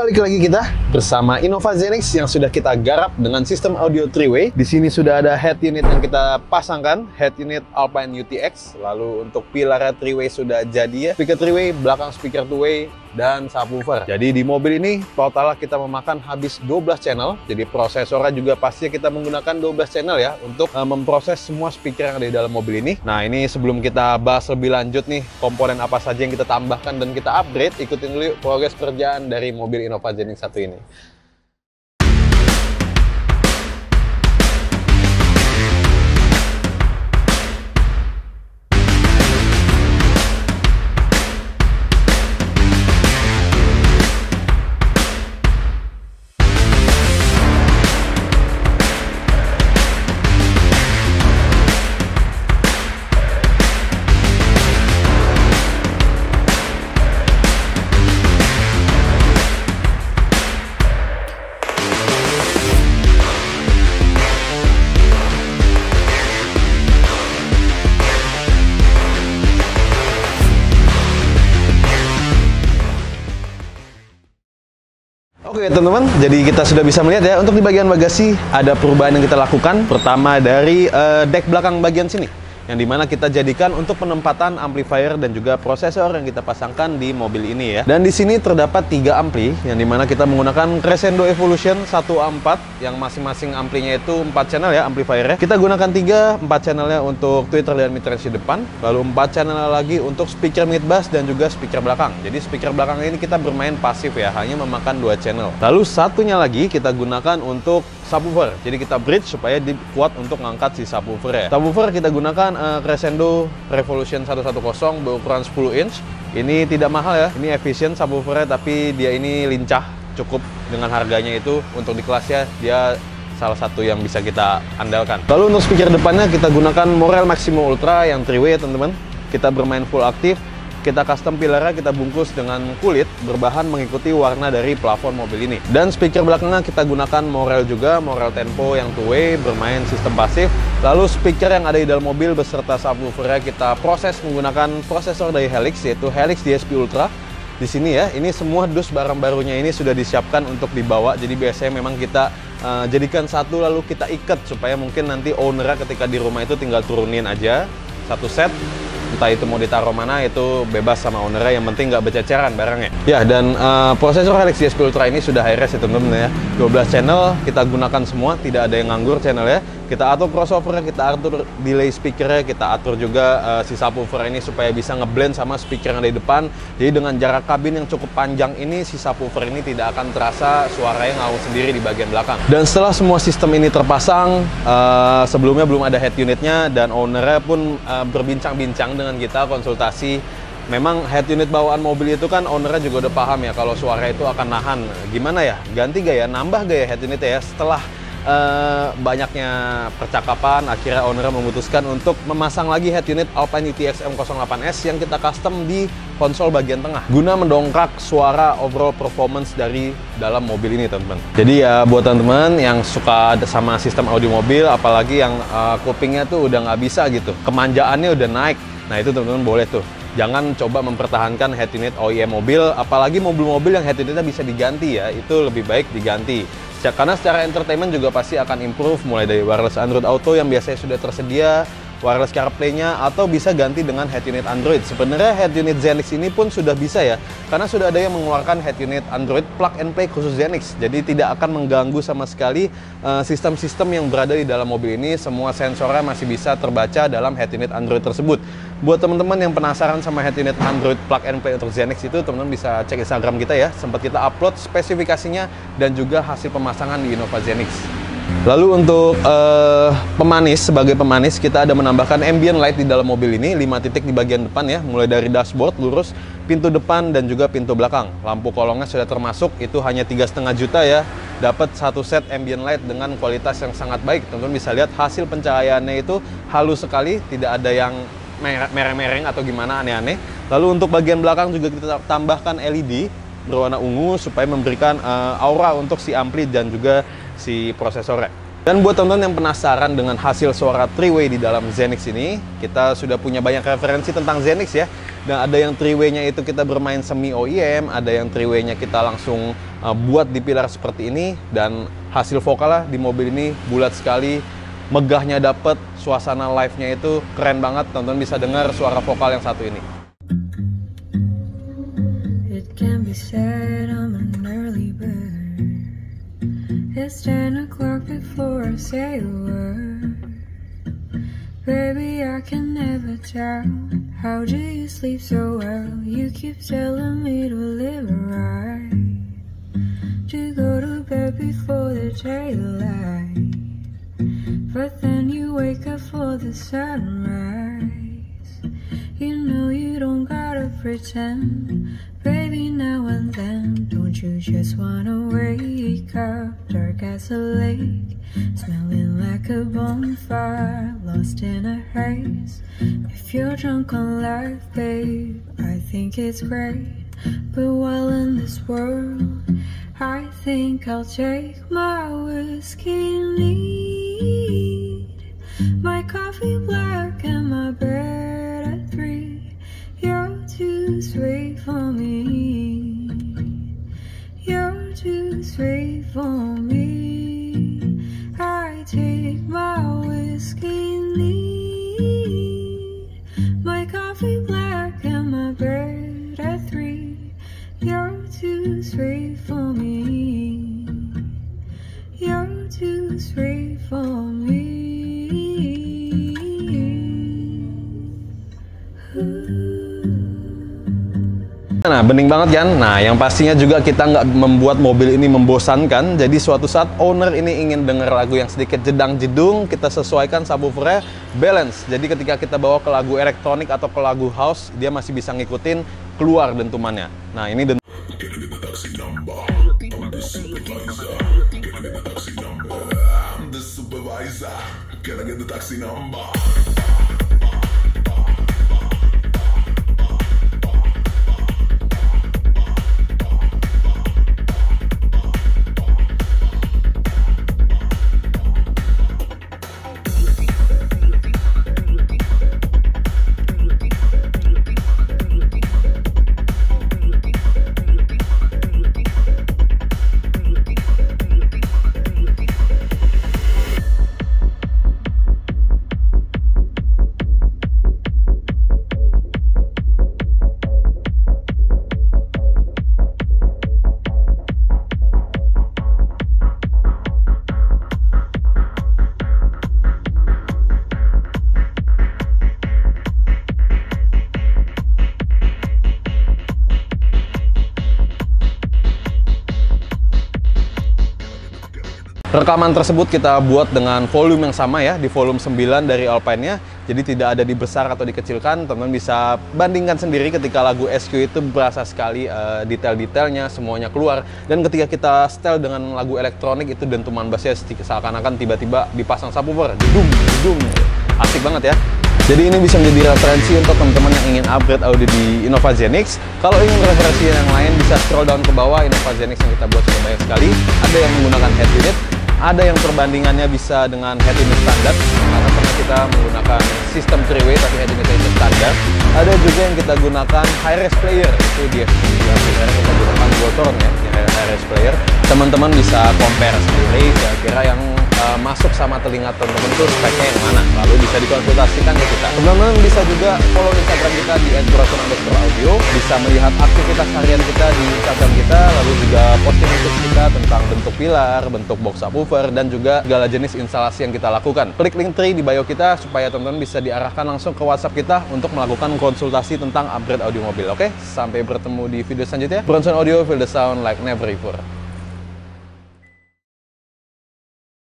Balik lagi kita bersama Innova Zenix yang sudah kita garap dengan sistem audio 3-way. Di sini sudah ada head unit yang kita pasangkan, head unit Alpine UTX. Lalu untuk pilar 3-way sudah jadi ya, speaker 3-way, belakang speaker 2-way, dan subwoofer. Jadi di mobil ini total kita memakan habis 12 channel. Jadi prosesornya juga pasti kita menggunakan 12 channel ya untuk memproses semua speaker yang ada di dalam mobil ini. Nah, ini sebelum kita bahas lebih lanjut nih komponen apa saja yang kita tambahkan dan kita upgrade, ikutin dulu progres kerjaan dari mobil Innova Zenix 1 ini. Oke teman-teman, jadi kita sudah bisa melihat ya, untuk di bagian bagasi ada perubahan yang kita lakukan. Pertama dari deck belakang bagian sini, yang dimana kita jadikan untuk penempatan amplifier dan juga prosesor yang kita pasangkan di mobil ini ya. Dan di sini terdapat 3 ampli, yang dimana kita menggunakan Crescendo Evolution 1A4, yang masing-masing amplinya itu 4 channel ya amplifiernya. Kita gunakan 4 channelnya untuk tweeter dan mid-range di depan, lalu 4 channel lagi untuk speaker mid bass dan juga speaker belakang. Jadi speaker belakang ini kita bermain pasif ya, hanya memakan 2 channel. Lalu satunya lagi kita gunakan untuk subwoofer. Jadi kita bridge supaya kuat untuk ngangkat si subwoofer ya. Subwoofer kita gunakan Crescendo Revolution 110 berukuran 10 inch. Ini tidak mahal ya, ini efisien subwoofernya, tapi dia ini lincah, cukup dengan harganya itu. Untuk di kelasnya dia salah satu yang bisa kita andalkan. Lalu untuk speaker depannya kita gunakan Morel Maximo Ultra yang 3-way ya teman-teman. Kita bermain full aktif. Kita custom pilarnya kita bungkus dengan kulit berbahan mengikuti warna dari plafon mobil ini. Dan speaker belakangnya kita gunakan Morel juga, Morel Tempo yang 2-way bermain sistem pasif. Lalu speaker yang ada di dalam mobil beserta subwoofernya kita proses menggunakan prosesor dari Helix, yaitu Helix DSP Ultra. Di sini ya, ini semua dus barang barunya ini sudah disiapkan untuk dibawa. Jadi biasanya memang kita jadikan satu lalu kita ikat supaya mungkin nanti ownernya ketika di rumah itu tinggal turunin aja satu set. Entah itu mau ditaruh mana, itu bebas sama ownernya, yang penting nggak berceceran barangnya. Ya, dan prosesor Helix DSP Ultra ini sudah high-res ya teman-teman ya. 12 channel kita gunakan semua, tidak ada yang nganggur channelnya. Kita atur crossovernya, kita atur delay speakernya, kita atur juga si subwoofer ini supaya bisa ngeblend sama speaker yang ada di depan. Jadi dengan jarak kabin yang cukup panjang ini, si subwoofer ini tidak akan terasa suaranya ngaung sendiri di bagian belakang. Dan setelah semua sistem ini terpasang, sebelumnya belum ada head unitnya, dan ownernya pun berbincang-bincang dengan kita, konsultasi. Memang head unit bawaan mobil itu kan ownernya juga udah paham ya kalau suara itu akan nahan. Gimana ya, ganti gak ya, nambah gak ya head unitnya ya. Setelah banyaknya percakapan, akhirnya ownernya memutuskan untuk memasang lagi head unit Alpine UTX M08S yang kita custom di konsol bagian tengah guna mendongkrak suara overall performance dari dalam mobil ini teman-teman. Jadi ya buat teman-teman yang suka sama sistem audio mobil, apalagi yang kupingnya tuh udah nggak bisa gitu, kemanjaannya udah naik, nah itu teman-teman boleh tuh. Jangan coba mempertahankan head unit OEM mobil, apalagi mobil-mobil yang head unitnya bisa diganti ya, itu lebih baik diganti. Karena secara entertainment juga pasti akan improve, mulai dari wireless Android Auto yang biasanya sudah tersedia, wireless CarPlay-nya, atau bisa ganti dengan head unit Android. Sebenarnya head unit Zenix ini pun sudah bisa ya, karena sudah ada yang mengeluarkan head unit Android plug and play khusus Zenix. Jadi tidak akan mengganggu sama sekali sistem-sistem yang berada di dalam mobil ini. Semua sensornya masih bisa terbaca dalam head unit Android tersebut. Buat teman-teman yang penasaran sama head unit Android plug and play untuk Zenix itu, teman-teman bisa cek Instagram kita ya. Sempat kita upload spesifikasinya dan juga hasil pemasangan di Innova Zenix. Lalu untuk pemanis, sebagai pemanis kita ada menambahkan ambient light di dalam mobil ini, 5 titik di bagian depan ya, mulai dari dashboard lurus, pintu depan dan juga pintu belakang. Lampu kolongnya sudah termasuk, itu hanya 3,5 juta ya. Dapat satu set ambient light dengan kualitas yang sangat baik. Teman-teman bisa lihat hasil pencahayaannya itu halus sekali, tidak ada yang mereng-mereng atau gimana aneh-aneh. Lalu untuk bagian belakang juga kita tambahkan LED berwarna ungu supaya memberikan aura untuk si ampli dan juga si prosesornya. Dan buat teman-teman yang penasaran dengan hasil suara 3-way di dalam Zenix ini, kita sudah punya banyak referensi tentang Zenix ya. Dan ada yang three-way-nya itu kita bermain semi OEM, ada yang three-way-nya kita langsung buat di pilar seperti ini. Dan hasil vokalnya di mobil ini bulat sekali, megahnya dapet, suasana live-nya itu keren banget. Teman-teman bisa dengar suara vokal yang satu ini. It can be said I'm an early bird. It's 10 o'clock before I say a word. Baby, I can never tell. How do you sleep so well? You keep telling me to live right, to go to bed before the daylight, but then you wake up for the sunrise. You know you don't gotta pretend, baby, now and then. Don't you just wanna wake up dark as a lake, smelling like a bonfire, lost in a haze? If you're drunk on life, babe, I think it's great. But while in this world, I think I'll take my whiskey neat, my coffee black and my bed at 3. You're too sweet for me. You're too sweet for me. I take my whiskey neat, my coffee black and my bed at 3. You're too sweet for me. You're too sweet for me. Nah, bening banget kan? Nah, yang pastinya juga kita nggak membuat mobil ini membosankan. Jadi suatu saat owner ini ingin denger lagu yang sedikit jedang-jedung, kita sesuaikan subwoofernya balance. Jadi ketika kita bawa ke lagu elektronik atau ke lagu house, dia masih bisa ngikutin keluar dentumannya. Nah, ini rekaman tersebut kita buat dengan volume yang sama ya, di volume 9 dari Alpine-nya. Jadi tidak ada dibesar atau dikecilkan. Teman-teman bisa bandingkan sendiri ketika lagu SQ itu berasa sekali detail-detailnya semuanya keluar. Dan ketika kita setel dengan lagu elektronik itu dentuman bassnya seakan-akan tiba-tiba dipasang subwoofer. Dum. Asik banget ya. Jadi ini bisa menjadi referensi untuk teman-teman yang ingin upgrade audio di Innova Zenix. Kalau ingin referensi yang lain bisa scroll down ke bawah. Innova Zenix yang kita buat sudah banyak sekali. Ada yang menggunakan head unit, ada yang perbandingannya bisa dengan head unit standar, karena pernah kita menggunakan sistem three-way tapi head unitnya itu standar. Ada juga yang kita gunakan high-res player, itu dia kita gunakan Voltron ya, high-res player. Teman-teman bisa compare sendiri kira-kira yang masuk sama telinga teman-teman itu speknya yang mana, lalu bisa dikonsultasikan ke kita. Teman-teman bisa juga follow Instagram kita di @broton_audio, bisa melihat aktivitas harian kita di Instagram kita, lalu juga posting tips kita tentang bentuk pilar, bentuk box subwoofer, dan juga segala jenis instalasi yang kita lakukan. Klik link tree di bio kita supaya teman-teman bisa diarahkan langsung ke WhatsApp kita untuk melakukan konsultasi tentang upgrade audio mobil. Oke, sampai bertemu di video selanjutnya. Bronson Audio, feel the sound like never before.